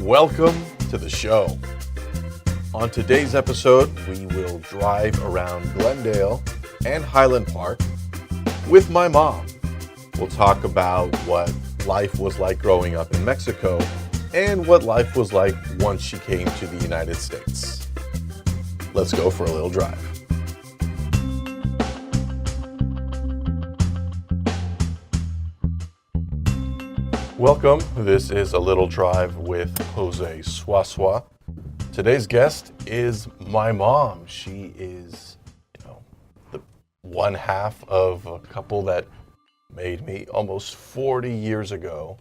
Welcome to the show. On today's episode, we will drive around Glendale and Highland Park with my mom. We'll talk about what life was like growing up in Mexico and what life was like once she came to the United States. Let's go for a little drive. Welcome. This is A Little Drive with Jose Suasua. Today's guest is my mom. She is, the one half of a couple that made me almost 40 years ago.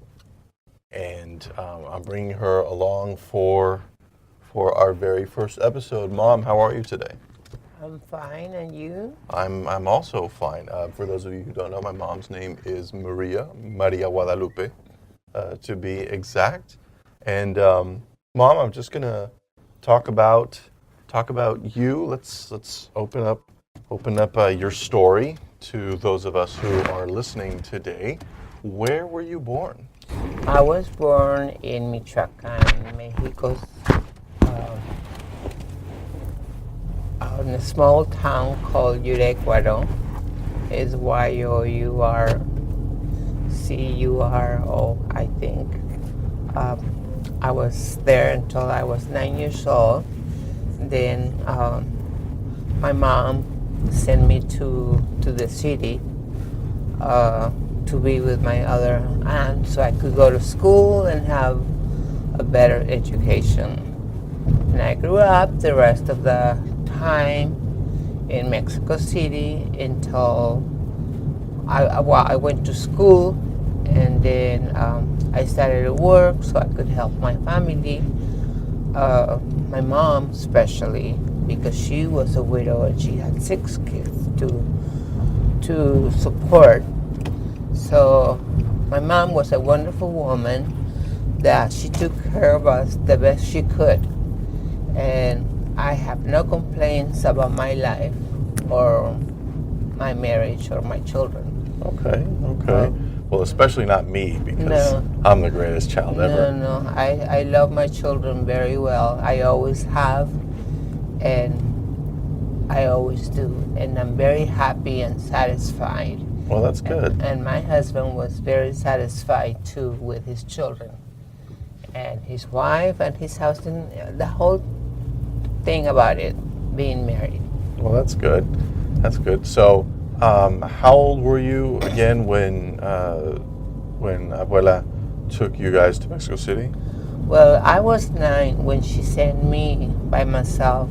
And I'm bringing her along for our very first episode. Mom, how are you today? I'm fine, and you? I'm also fine. For those of you who don't know, my mom's name is Maria Guadalupe. To be exact. And Mom, I'm just gonna talk about you. Let's open up your story to those of us who are listening today. Where were you born? I was born in Michoacan, Mexico, in a small town called Yurecuaro. It's Y-O-U-R-C-U-R-O, I think. I was there until I was 9 years old. Then my mom sent me to the city to be with my other aunt so I could go to school and have a better education. And I grew up the rest of the time in Mexico City until I went to school, and then I started to work so I could help my family, my mom especially, because she was a widow and she had 6 kids to support. So my mom was a wonderful woman that she took care of us the best she could, and I have no complaints about my life or my marriage or my children. Okay. Well, especially not me, because I'm the greatest child ever. No. I love my children very well. I always have, and I always do. And I'm very happy and satisfied. Well, that's good. And my husband was very satisfied, too, with his children. And his wife and his husband, the whole thing about it, being married. Well, that's good. That's good. So, how old were you again when Abuela took you guys to Mexico City? Well, I was 9 when she sent me by myself.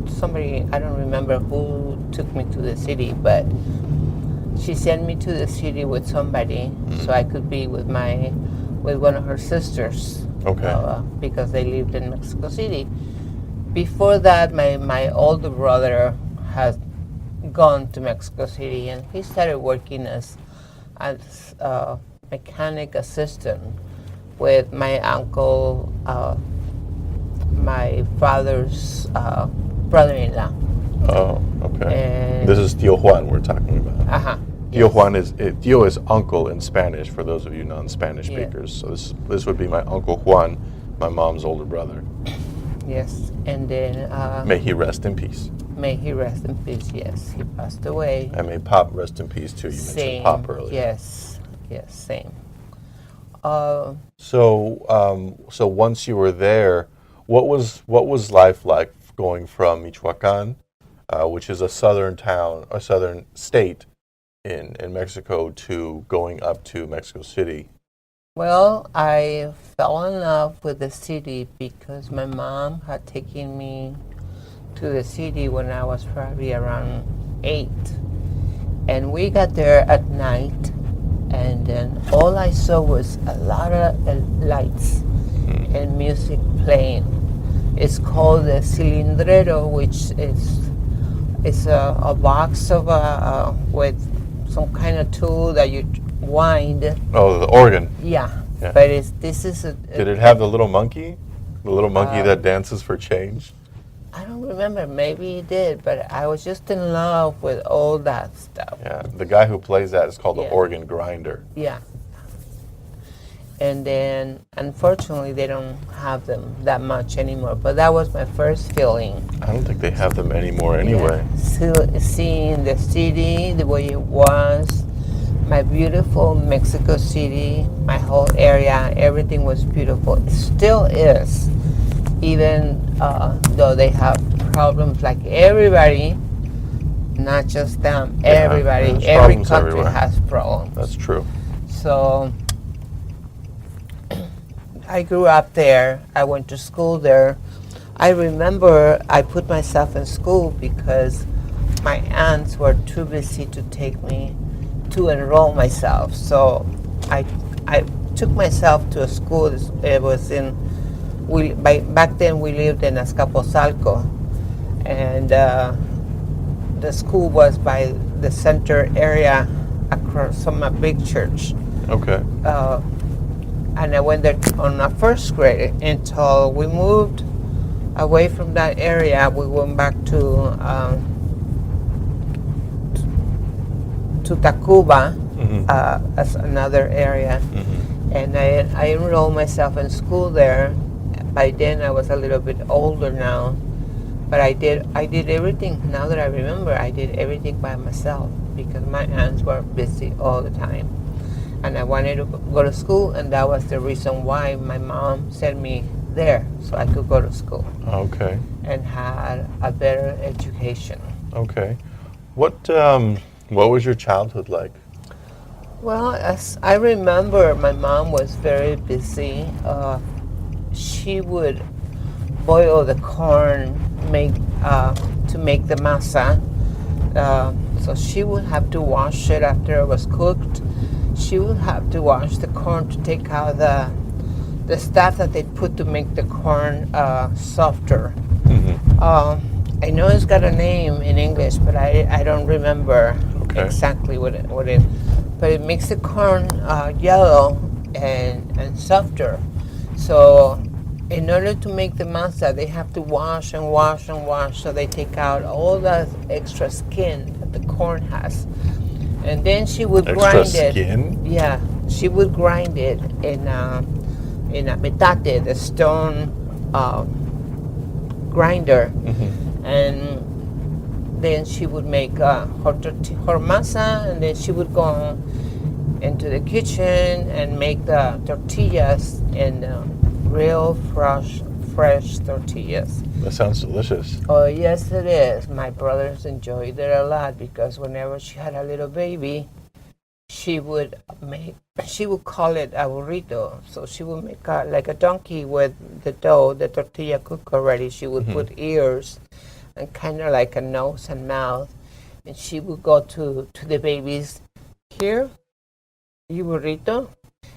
Somebody, I don't remember who took me to the city, but she sent me to the city with somebody so I could be with one of her sisters. Okay. Because they lived in Mexico City. Before that, my older brother had gone to Mexico City, and he started working as a mechanic assistant with my uncle, my father's brother-in-law. Oh, okay. And this is Tío Juan we're talking about. Tío yes. Juan Tío is uncle in Spanish for those of you non-Spanish speakers. So this would be my Uncle Juan, my mom's older brother. Yes, and then May he rest in peace. May he rest in peace. Yes, he passed away. And may Pop rest in peace too. You mentioned Pop earlier. Yes, same. So once you were there, what was life like going from Michoacan, which is a southern state in Mexico, to going up to Mexico City? Well, I fell in love with the city because my mom had taken me to the city when I was probably around 8. And we got there at night, and then all I saw was a lot of lights and music playing. It's called the cilindrero, which is a box of with some kind of tool that you wind. Oh, the organ. Yeah. But this is Did it have the little monkey? The little monkey that dances for change? I don't remember. Maybe it did, but I was just in love with all that stuff. Yeah, the guy who plays that is called the Yeah. organ grinder. Yeah. And then, unfortunately, they don't have them that much anymore. But that was my first feeling. I don't think they have them anymore anyway. Yeah. Seeing the city the way it was, my beautiful Mexico City, my whole area, everything was beautiful. It still is, even though they have problems like everybody, not just them, everybody, there's every problems country everywhere. has problems. That's true. So I grew up there. I went to school there. I remember I put myself in school because my aunts were too busy to take me to enroll myself. So I took myself to a school. It was back then we lived in Azcapotzalco, and the school was by the center area across from a big church. Okay. And I went there on my first grade until we moved away from that area. We went back to Tacuba as another area, and I enrolled myself in school there. By then I was a little bit older now, but I did everything. Now that I remember, I did everything by myself because my aunts were busy all the time. And I wanted to go to school, and that was the reason why my mom sent me there, so I could go to school. Okay. And had a better education. Okay. What was your childhood like? Well, as I remember, my mom was very busy. She would boil the corn, to make the masa. So she would have to wash it after it was cooked. She would have to wash the corn to take out the stuff that they put to make the corn softer. I know it's got a name in English, but I don't remember exactly what it is. But it makes the corn yellow and softer. So in order to make the masa, they have to wash and wash and wash, so they take out all the extra skin that the corn has. And then she would grind it. Skin? Yeah, she would grind it in a metate, the stone grinder, and then she would make her masa, and then she would go into the kitchen and make the tortillas in real fresh tortillas. That sounds delicious. Oh, yes, it is. My brothers enjoyed it a lot because whenever she had a little baby, she would call it a burrito. So she would make like a donkey with the dough, the tortilla cooked already. She would put ears and kind of like a nose and mouth. And she would go to the babies, here, you burrito.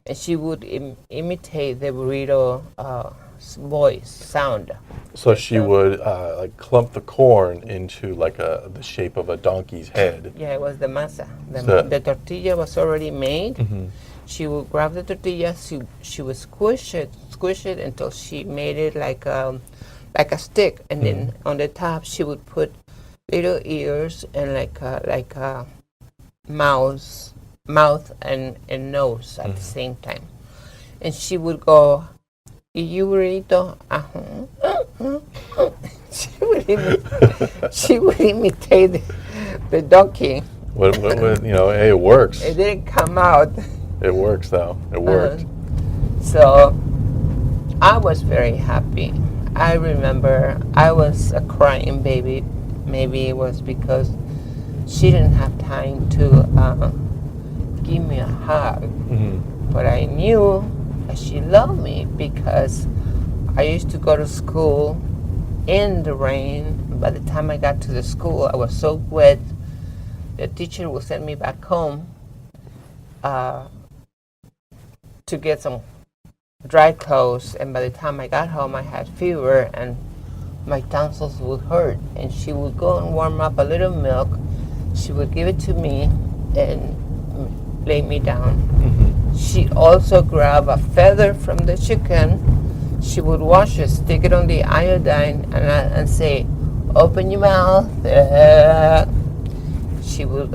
And she would imitate the burrito voice, sound. So she would like clump the corn into like the shape of a donkey's head. Yeah, it was the masa. The tortilla was already made. She would grab the tortilla. She would squish it until she made it like a stick, and then on the top she would put little ears and like a mouth and nose at the same time. And she would go, "You burrito?" She would imitate the donkey. What, hey, it works. It didn't come out. It works though. It worked. So I was very happy. I remember I was a crying baby. Maybe it was because she didn't have time to give me a hug. But I knew that she loved me because I used to go to school in the rain. By the time I got to the school, I was so wet. The teacher would send me back home to get some dry clothes, and by the time I got home, I had fever and my tonsils would hurt. And she would go and warm up a little milk. She would give it to me and lay me down. She also grabbed a feather from the chicken. She would wash it, stick it on the iodine, and say, "Open your mouth." She would.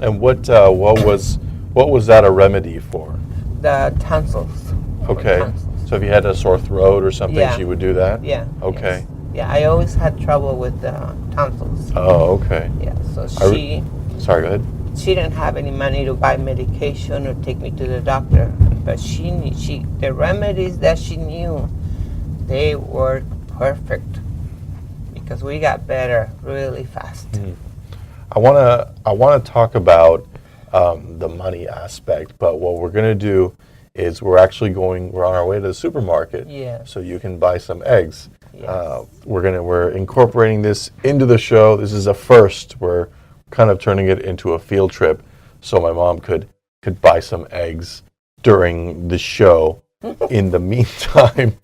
And what was that a remedy for? The tonsils. Okay. tonsils. So if you had a sore throat or something, Yeah. she would do that? Yeah. Okay. Yes. Yeah, I always had trouble with tonsils. Oh, okay. Yeah, so Sorry, go ahead. she didn't have any money to buy medication or take me to the doctor, but the remedies that she knew, they worked perfect because we got better really fast. Mm-hmm. I wanna talk about the money aspect, but what we're gonna do is we're on our way to the supermarket, Yes. so you can buy some eggs. Yes. We're incorporating this into the show. This is a first. We're kind of turning it into a field trip, so my mom could buy some eggs during the show. In the meantime,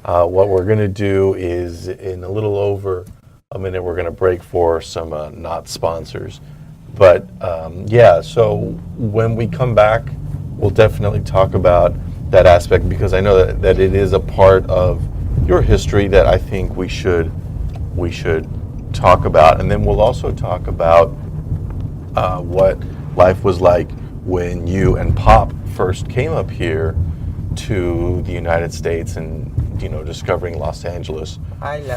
what we're gonna do is in a little over a minute, we're gonna break for some not sponsors. But yeah, so when we come back, we'll definitely talk about that aspect because I know that it is a part of your history that I think we should talk about. And then we'll also talk about what life was like when you and Pop first came up here to the United States and, discovering Los Angeles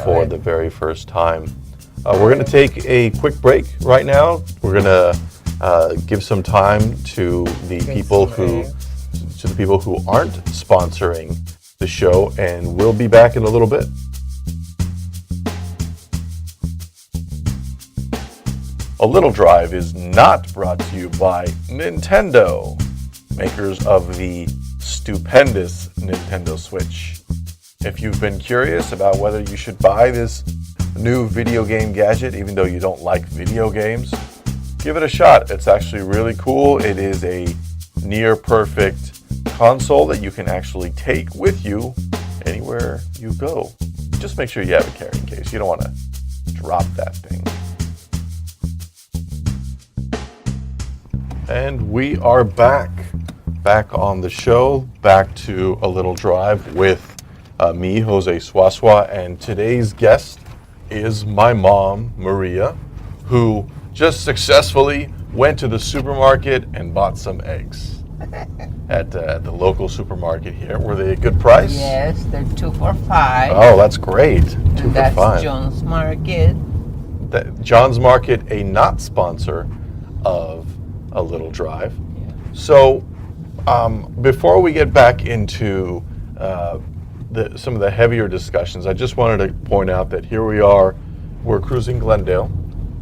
for the very first time. We're going to take a quick break right now. We're going to give some time to the people who aren't sponsoring the show, and we'll be back in a little bit. A Little Drive is not brought to you by Nintendo, makers of the stupendous Nintendo Switch. If you've been curious about whether you should buy this new video game gadget, even though you don't like video games, give it a shot. It's actually really cool. It is a near perfect console that you can actually take with you anywhere you go. Just make sure you have a carrying case. You don't want to drop that thing. And we are back on the show, back to A Little Drive with me, Jose Swaswa, and today's guest is my mom, Maria, who just successfully went to the supermarket and bought some eggs at the local supermarket here. Were they a good price? Yes, they're 2 for $5. Oh, that's great. 2 and for that's $5. John's Market. John's Market, a not sponsor of A Little Drive. Yeah. So, before we get back into some of the heavier discussions, I just wanted to point out that here we are. We're cruising Glendale,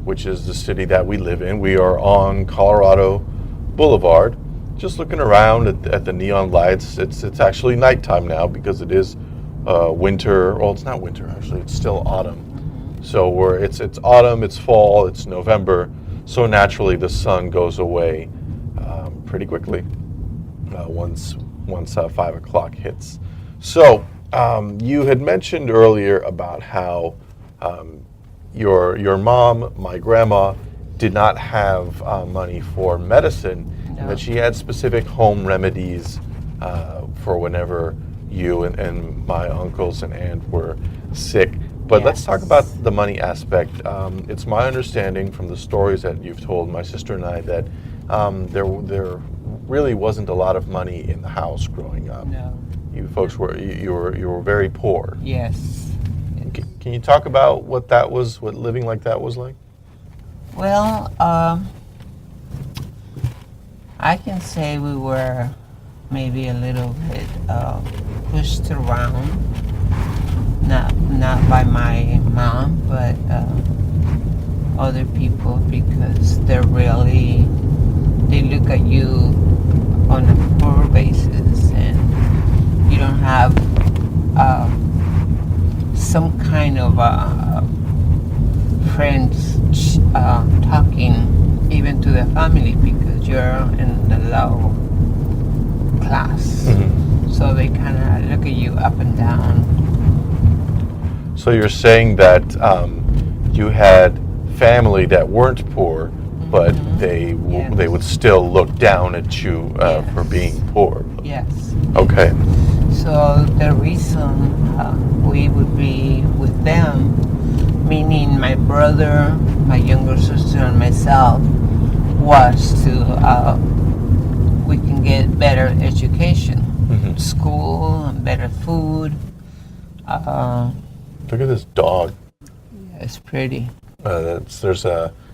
which is the city that we live in. We are on Colorado Boulevard, just looking around at the neon lights. It's actually nighttime now because it is winter. Well, it's not winter actually. It's still autumn. So it's autumn. It's fall. It's November. So naturally, the sun goes away pretty quickly once 5 o'clock hits. So you had mentioned earlier about how your mom, my grandma, did not have money for medicine, No. and that she had specific home remedies for whenever you and my uncles and aunt were sick. But let's talk about the money aspect. It's my understanding from the stories that you've told my sister and I that there really wasn't a lot of money in the house growing up. No. You folks were very poor. Yes. Can you talk about what living like that was like? Well, I can say we were maybe a little bit pushed around, not by my mom, but other people, because they look at you on a poor basis, and you don't have some kind of friends talking even to the family because you're in the low class. Mm-hmm. So they kind of look at you up and down. So you're saying that you had family that weren't poor, but they would still look down at you for being poor. Yes. Okay. So the reason we would be with them, meaning my brother, my younger sister, and myself, was to we can get better education. Mm-hmm. good school and better food. Look at this dog. It's pretty.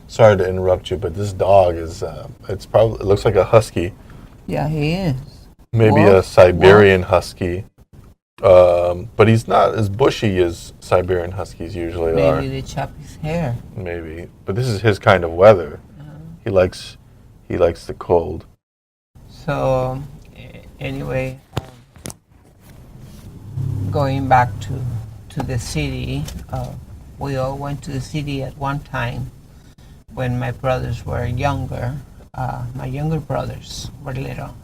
Sorry to interrupt you, but this dog is, it looks like a husky. Yeah, he is. Maybe a Siberian husky. But he's not as bushy as Siberian huskies usually are. Maybe they chop his hair. Maybe. But this is his kind of weather. He likes the cold. So, anyway, going back to the city, we all went to the city at one time when my brothers were younger. My younger brothers were little.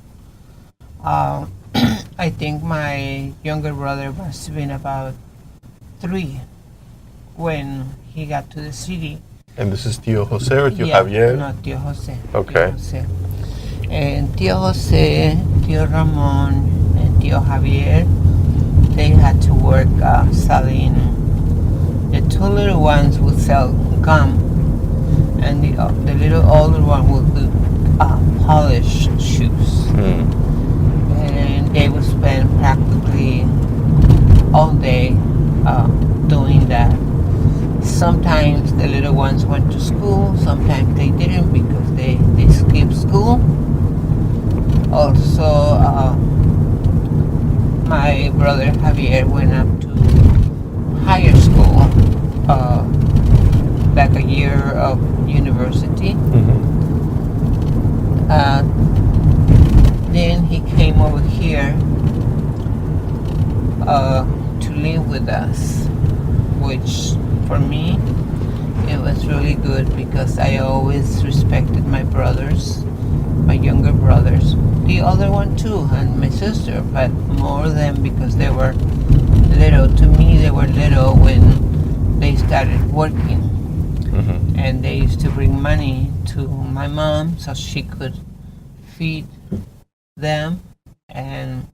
I think my younger brother must have been about 3 when he got to the city. And this is Tío Jose or Tío Javier? No, Tío Jose. Okay. Tío Jose. And Tío Jose, Tío Ramon, and Tío Javier, they had to work selling. The 2 little ones would sell gum, and the little older one would do polish shoes. And they would spend practically all day doing that. Sometimes the little ones went to school, sometimes they didn't because they skipped school. Also, my brother Javier went up to higher school, like a year of university. Then he came over here to live with us, which for me it was really good because I always respected my brothers, my younger brothers, the other one too, and my sister, but more them because they were little. To me, they were little when they started working. And they used to bring money to my mom so she could feed them and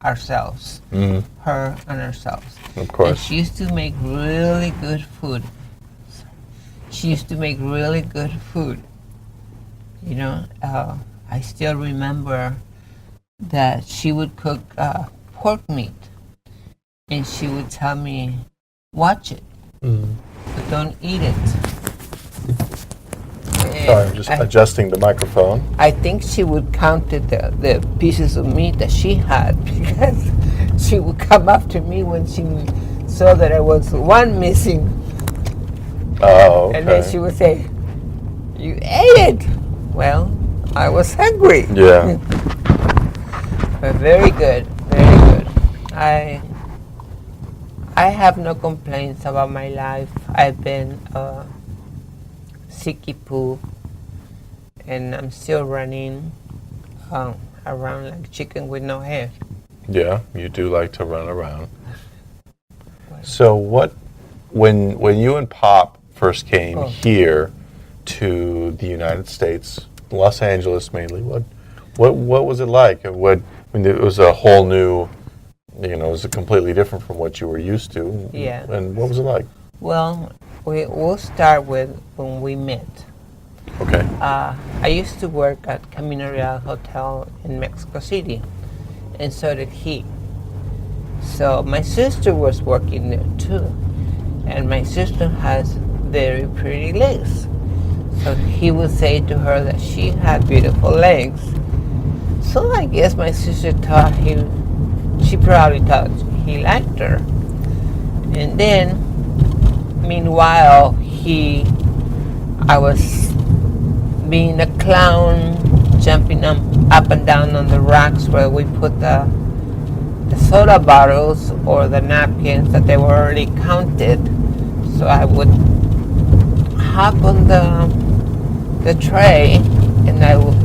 ourselves, her and ourselves. Of course. And she used to make really good food. You know, I still remember that she would cook pork meat, and she would tell me, watch it, but don't eat it. Sorry, I'm just adjusting the microphone. I think she would count the pieces of meat that she had because she would come after me when she saw that I was one missing. Oh, okay. And then she would say, "You ate it." Well, I was hungry. Yeah. But very good, very good. I have no complaints about my life. I've been sicky poo, and I'm still running around like chicken with no head. Yeah, you do like to run around. So when you and Pop first came here to the United States, Los Angeles mainly, what was it like? It was a whole new, it was completely different from what you were used to. Yeah. And what was it like? Well, we'll start with when we met. Okay. I used to work at Camino Real Hotel in Mexico City, and so did he. So my sister was working there too, and my sister has very pretty legs. So he would say to her that she had beautiful legs. So I guess my sister thought she probably thought he liked her. And then, meanwhile, I was being a clown, jumping up and down on the racks where we put the soda bottles or the napkins that they were already counted. So I would hop on the tray and I would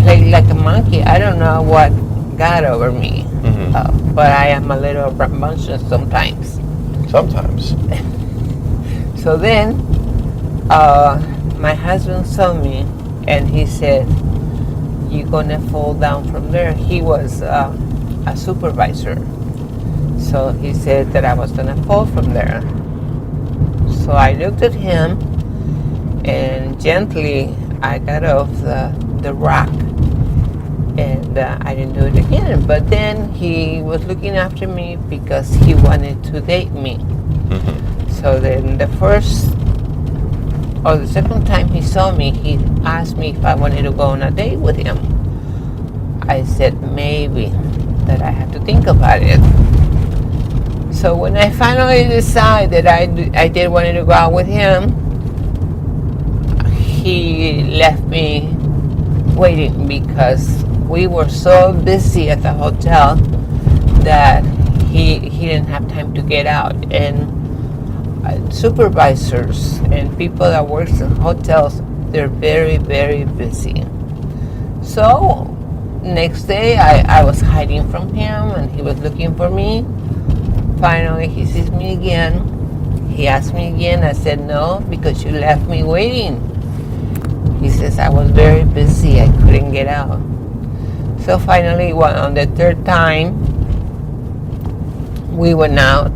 play like a monkey. I don't know what got over me, but I am a little rambunctious sometimes. Sometimes. So then, my husband saw me and he said, "You're gonna fall down from there." He was a supervisor. So he said that I was gonna fall from there. So I looked at him and gently I got off the rack And I didn't do it again. But then he was looking after me because he wanted to date me. So then the second time he saw me, he asked me if I wanted to go on a date with him. I said maybe, that I had to think about it. So when I finally decided I did want to go out with him, he left me waiting because we were so busy at the hotel that he didn't have time to get out. And supervisors and people that work in hotels, they're very, very busy. So next day I was hiding from him and he was looking for me. Finally he sees me again. He asked me again. I said no, because you left me waiting. He says I was very busy, I couldn't get out. So finally, on the third time, we went out,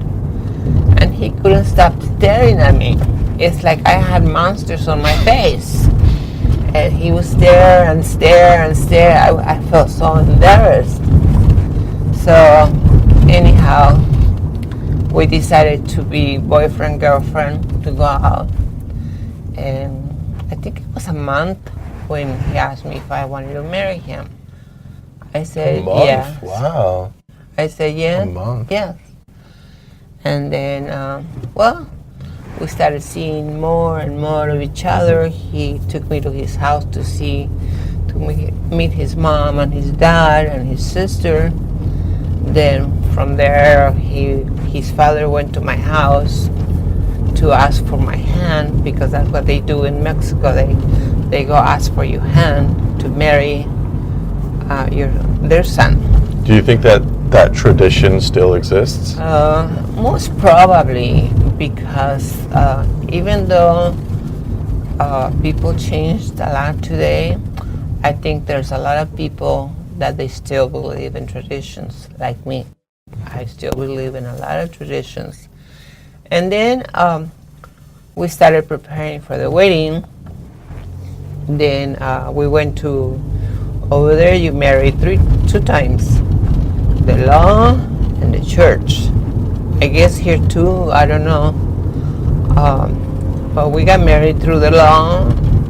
and he couldn't stop staring at me. It's like I had monsters on my face. And he would stare and stare and stare. I felt so embarrassed. So anyhow, we decided to be boyfriend, girlfriend, to go out. And I think it was a month when he asked me if I wanted to marry him. I said, yes. Wow. I said, yes. A month. Yes. And then, we started seeing more and more of each other. He took me to his house to meet his mom and his dad and his sister. Then from there, his father went to my house to ask for my hand, because that's what they do in Mexico. They go ask for your hand to marry their son. Do you think that tradition still exists? Most probably, because even though people changed a lot today, I think there's a lot of people that they still believe in traditions, like me. I still believe in a lot of traditions. And then we started preparing for the wedding. Then we went to, over there you marry two times, the law and the church. I guess here too, I don't know. But we got married through the law,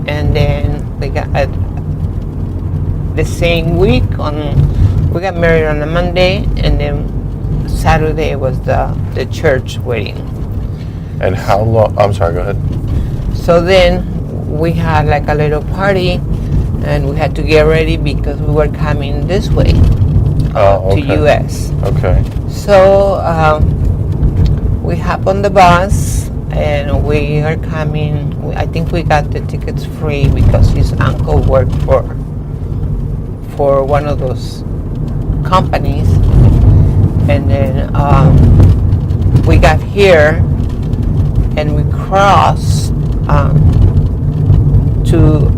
and then they got the same week we got married on a Monday, and then Saturday was the church wedding. And how long? I'm sorry, go ahead. So then we had like a little party, and we had to get ready because we were coming this way to U.S. Okay. So we hop on the bus, and we are coming. I think we got the tickets free because his uncle worked for one of those companies. And then we got here, and we crossed to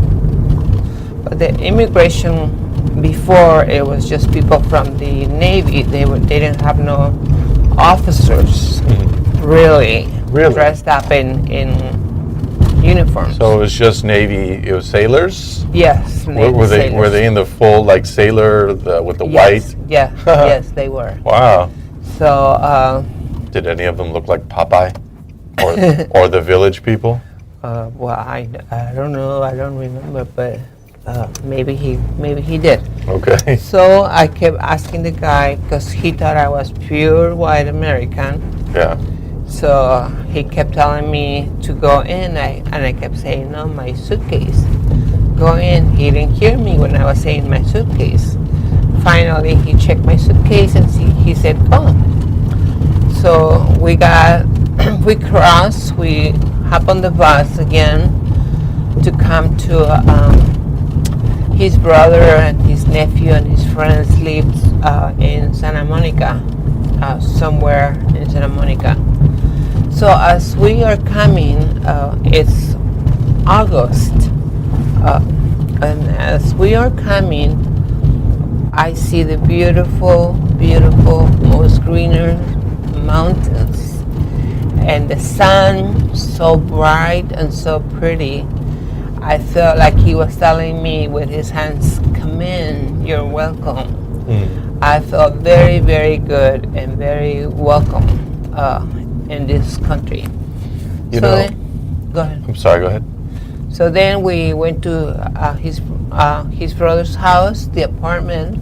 the immigration. Before, it was just people from the Navy. They didn't have no officers, really dressed up in uniforms. So it was just Navy. It was sailors. Yes, Navy Were they sailors. were they in the full like sailor with the Yes, white? Yeah, yes, they were. Wow. So Did any of them look like Popeye, or the village people? well, I don't know. I don't remember, but maybe he did. Okay. So I kept asking the guy because he thought I was pure white American. Yeah. So he kept telling me to go in, and I kept saying, no, my suitcase. Go in. He didn't hear me when I was saying my suitcase. Finally, he checked my suitcase, and he said, go. So we crossed, we hop on the bus again to come to his brother and his nephew and his friends lived in Santa Monica, somewhere in Santa Monica. So as we are coming, it's August, and as we are coming, I see the beautiful, beautiful, most greener mountains, and the sun so bright and so pretty. I felt like he was telling me with his hands, come come in. You're welcome. Mm. I felt very, very good and very welcome in this country. You know, Go ahead. I'm sorry, go ahead. So then we went to his brother's house, the apartment,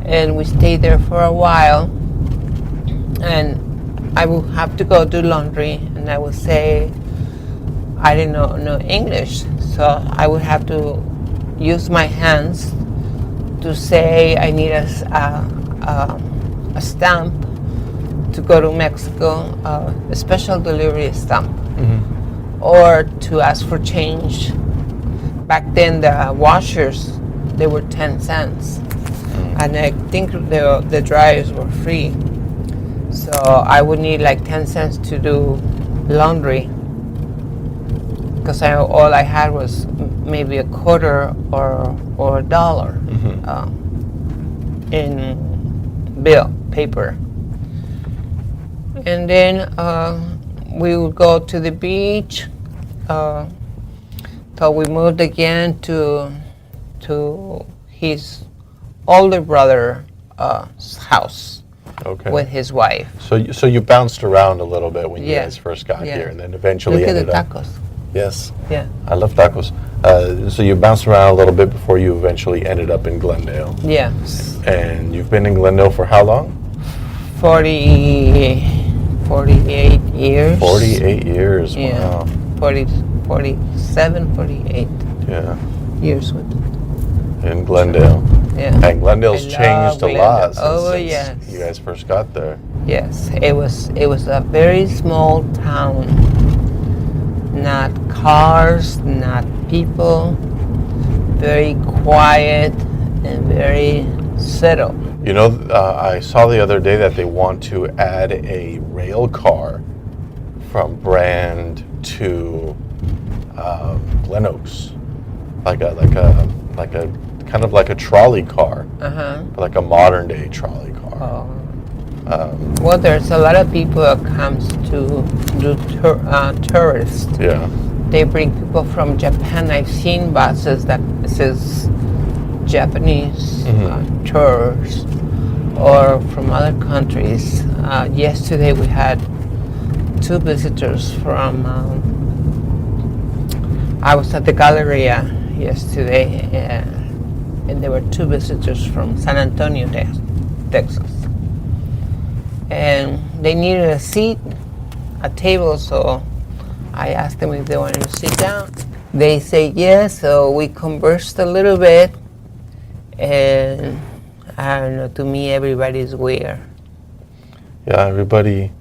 and we stayed there for a while. And I would have to go do laundry, and I would say I didn't know English, so I would have to use my hands to say I need a stamp to go to Mexico, a special delivery stamp, or to ask for change. Back then, the washers, they were 10 cents, and I think the dryers were free. So I would need like 10 cents to do laundry, because all I had was maybe a quarter or $1 in bill paper. And then we would go to the beach till we moved again to his older brother's house. Okay. With his wife. So you bounced around a little bit when you Yeah. guys first got Yeah. here, and then eventually Look at the ended up. tacos. Yes, Yeah. I love tacos. So you bounced around a little bit before you eventually ended up in Glendale. Yes. And you've been in Glendale for how long? 48 years. 48 years. Yeah. Wow. 47, 48 Yeah. years with it. In Glendale. Yeah. And Glendale's I changed a love lot Glendale. since Yes. you guys first got there. Yes. It was a very small town. Not cars, not people. Very quiet and very settled. You know, I saw the other day that they want to add a rail car from Brand to Glen Oaks, like a kind of like a trolley car, like a modern day trolley car. Oh. Well, there's a lot of people that comes to do tourists. Yeah. They bring people from Japan. I've seen buses that says Japanese tourists, or from other countries. Yesterday we had 2 visitors from. I was at the Galleria yesterday, and there were 2 visitors from San Antonio, Texas. And they needed a seat, a table, so I asked them if they wanted to sit down. They said yes, so we conversed a little bit, and I don't know, to me everybody's weird. Yeah, everybody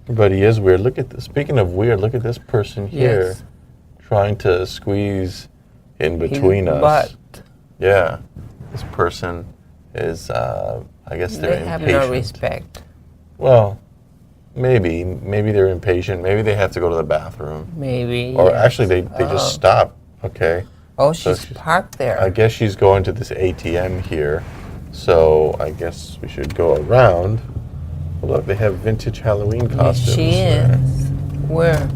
is weird. Look at this. Speaking of weird, look at this person here Yes. trying to squeeze in between us. But Yeah, this person is, I guess they're they have impatient. no respect. Well, maybe they're impatient. Maybe they have to go to the bathroom. Maybe. Or yes. actually, they just stop. Okay. Oh, so she's parked there. I guess she's going to this ATM here. So I guess we should go around. Look, they have vintage Halloween Yes, costumes. she there. is. Where?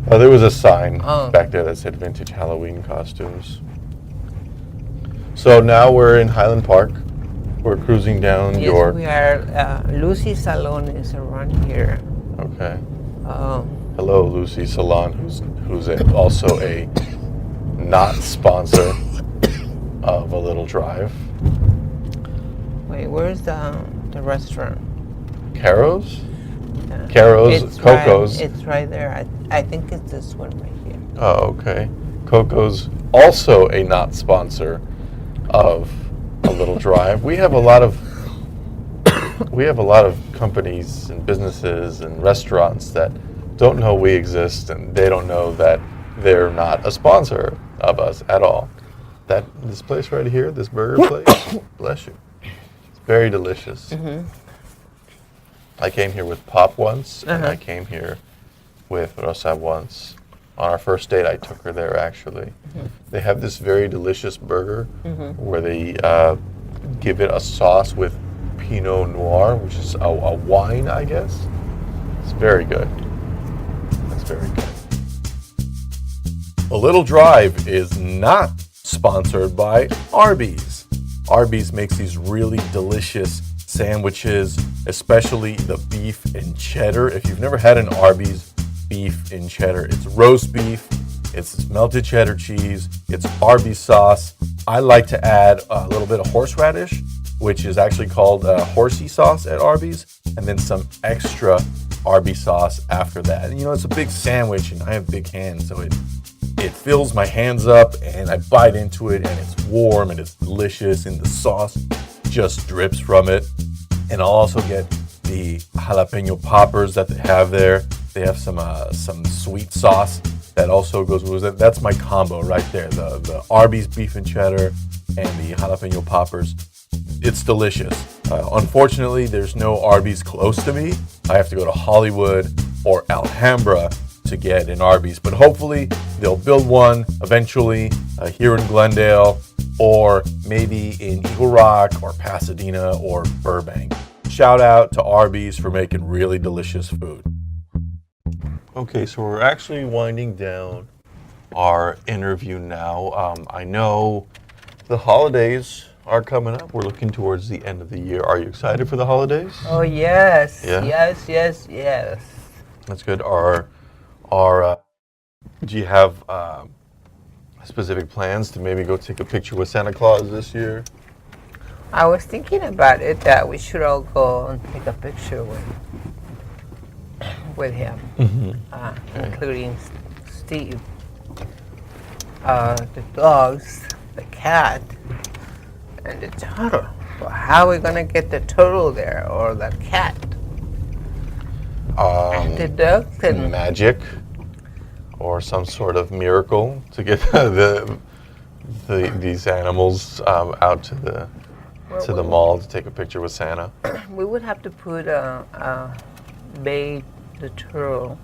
Oh, there was a sign Oh. back there that said vintage Halloween costumes. So now we're in Highland Park. We're cruising down Yes, York. we are. Lucy Salon is around here. Okay. Oh. Hello, Lucy Salon, who's also a not sponsor of A Little Drive. Wait, where's the restaurant? Caro's? Yeah. Caro's, It's Coco's. Right, it's right there. I think it's this one right here. Oh, okay. Coco's also a not sponsor of A Little Drive. We have a lot of companies and businesses and restaurants that don't know we exist, and they don't know that they're not a sponsor of us at all. This place right here, this burger place, bless you. It's very delicious. I came here with Pop once, and I came here with Rosa once. On our first date, I took her there, actually. They have this very delicious burger where they give it a sauce with Pinot Noir, which is a wine, I guess. It's very good. It's very good. A Little Drive is not sponsored by Arbys. Arbys makes these really delicious sandwiches, especially the beef and cheddar. If you've never had an Arbys beef and cheddar, it's roast beef, it's melted cheddar cheese, it's Arbys sauce. I like to add a little bit of horseradish, which is actually called horsey sauce at Arbys, and then some extra Arbys sauce after that. And it's a big sandwich, and I have big hands, so it fills my hands up, and I bite into it, and it's warm, and it's delicious, and the sauce just drips from it. And I'll also get the jalapeno poppers that they have there. They have some sweet sauce that also goes with it. That's my combo right there, the Arbys beef and cheddar and the jalapeno poppers. It's delicious. Unfortunately, there's no Arbys close to me. I have to go to Hollywood or Alhambra to get an Arbys, but hopefully they'll build one eventually here in Glendale, or maybe in Eagle Rock or Pasadena or Burbank. Shout out to Arbys for making really delicious food. Okay, so we're actually winding down our interview now. I know the holidays are coming up. We're looking towards the end of the year. Are you excited for the holidays? Oh, yes. Yeah? Yes. That's good. Do you have specific plans to maybe go take a picture with Santa Claus this year? I was thinking about it, that we should all go and take a picture with him, including Steve, the dogs, the cat, and the turtle. Well, how are we going to get the turtle there, or the cat? And the ducks and magic, or some sort of miracle to get these animals out to the mall to take a picture with Santa. We would have to put bathe the turtle,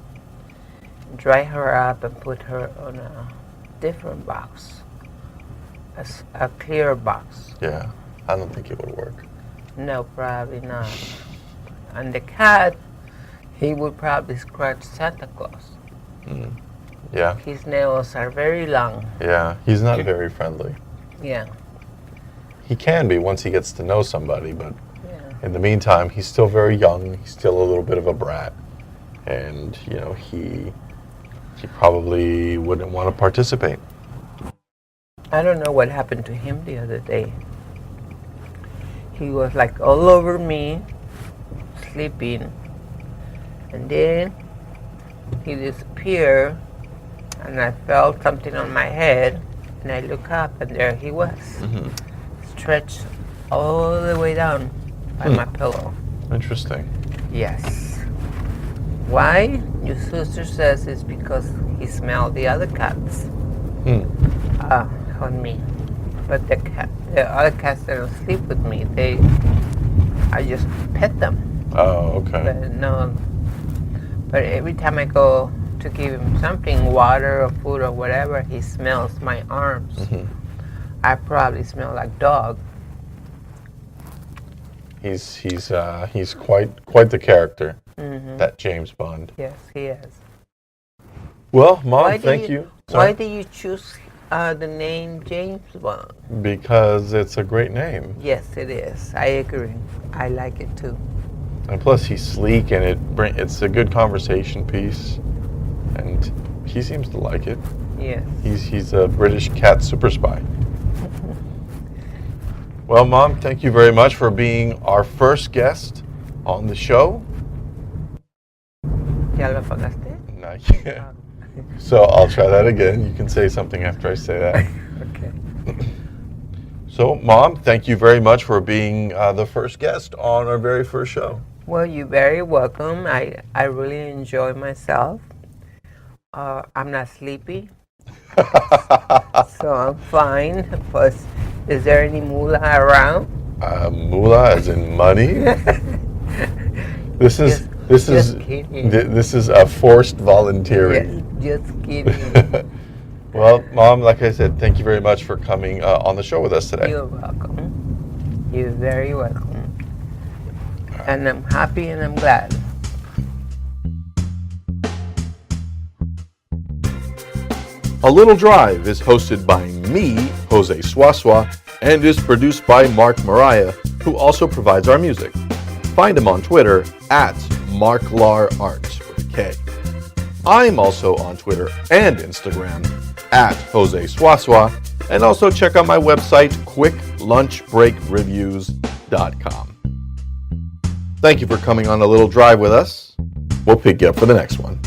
dry her up, and put her on a different box, a clear box. Yeah, I don't think it would work. No, probably not. And the cat, he would probably scratch Santa Claus. Yeah. His nails are very long. Yeah, he's not very friendly. Yeah. He can be once he gets to know somebody, but in the meantime, he's still very young. He's still a little bit of a brat, and he probably wouldn't want to participate. I don't know what happened to him the other day. He was like all over me, sleeping, and then he disappeared, and I felt something on my head, and I look up, and there he was, stretched all the way down by my pillow. Interesting. Yes. Why? Your sister says it's because he smelled the other cats on me. But the other cats that don't sleep with me, I just pet them. Oh, okay. But every time I go to give him something, water or food or whatever, he smells my arms. I probably smell like dog. He's quite the character, that James Bond. Yes, he is. Well, Mom, thank you. Why did you choose the name James Bond? Because it's a great name. Yes, it is. I agree. I like it too. And plus, he's sleek, and it's a good conversation piece, and he seems to like it. Yes. He's a British cat super spy. Well, Mom, thank you very much for being our first guest on the show. ¿Ya lo apagaste? Not yet. So I'll try that again. You can say something after I say that. Okay. So, Mom, thank you very much for being the first guest on our very first show. Well, you're very welcome. I really enjoy myself. I'm not sleepy, so I'm fine. But is there any moolah around? Moolah, as in money. This is a forced volunteering. Yes, just kidding. Well, Mom, like I said, thank you very much for coming on the show with us today. You're welcome. You're very welcome. And I'm happy and I'm glad. A Little Drive is hosted by me, Jose Suasua, and is produced by Mark Mariah, who also provides our music. Find him on Twitter at MarkLarArt with a K. I'm also on Twitter and Instagram at Jose Swaswa, and also check out my website, quicklunchbreakreviews.com. Thank you for coming on a little drive with us. We'll pick you up for the next one.